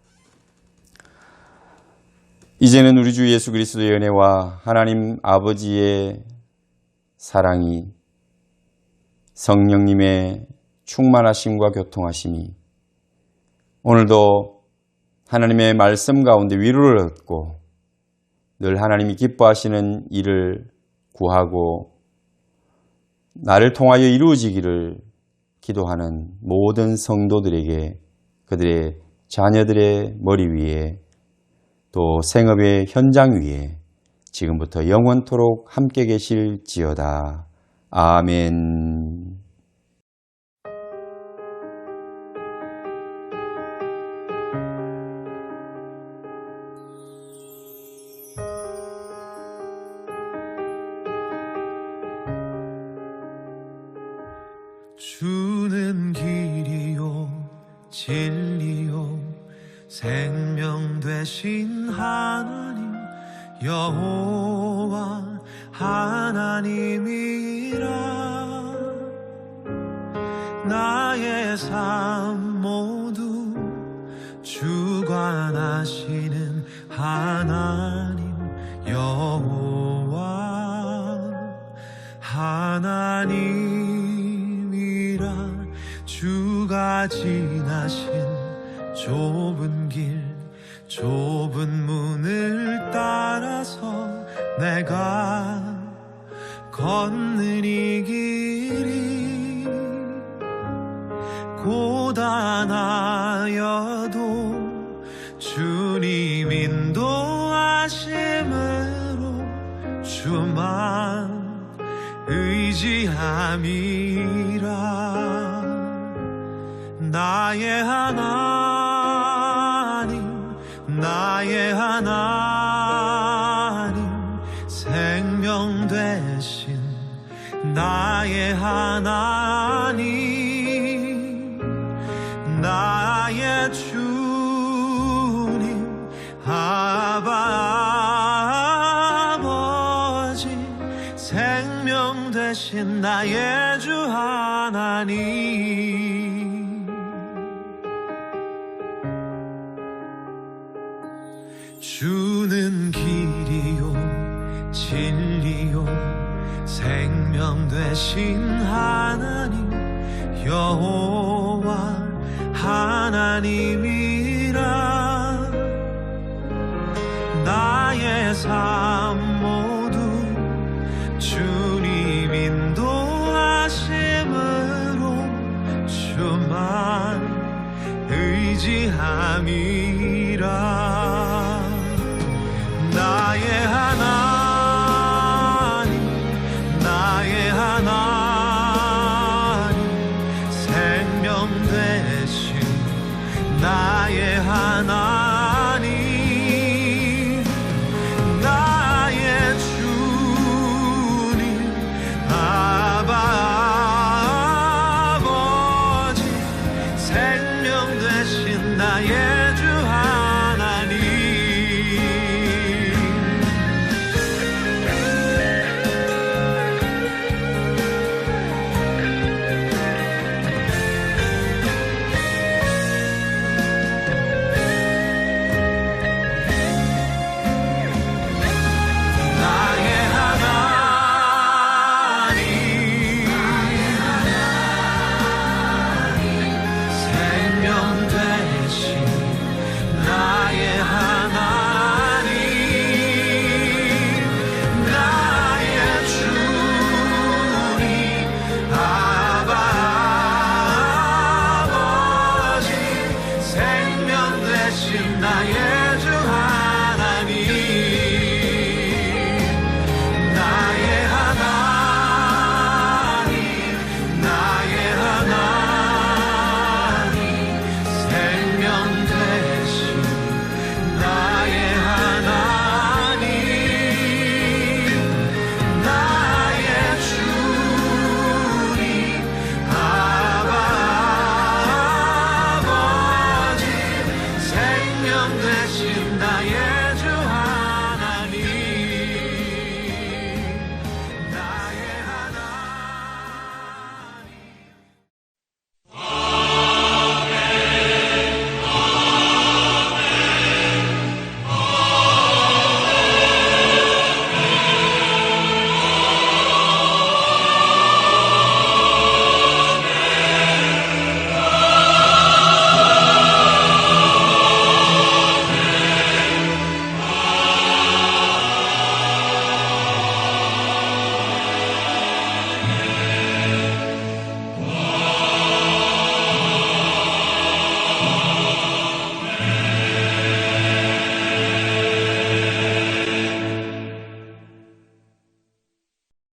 이제는 우리 주 예수 그리스도의 은혜와 하나님 아버지의 사랑이, 성령님의 충만하심과 교통하심이 오늘도 하나님의 말씀 가운데 위로를 얻고 늘 하나님이 기뻐하시는 일을 구하고 나를 통하여 이루어지기를 기도하는 모든 성도들에게, 그들의 자녀들의 머리 위에 또 생업의 현장 위에 지금부터 영원토록 함께 계실지어다. 아멘. 주는 길이요 진리요 생명 되신 하나님 여호와 하나님이라. 나의 삶 모두 주관하시는 하나님 여호와 하나님이라. 주가 지나신 좁은 길 좁은 문을 따라서 내가 걷는 이 길이 고단하여도 주님 인도하심으로 주만 의지함이라. 나의 하나님 생명 되신 나의 하나님 나의 주님 아버지 생명 되신 나의 주 하나님. 주는 길이요 진리요 생명 되신 하나님 여호와 하나님이라. 나의 삶 모두 주님 인도하심으로 주만 의지함이라. 나의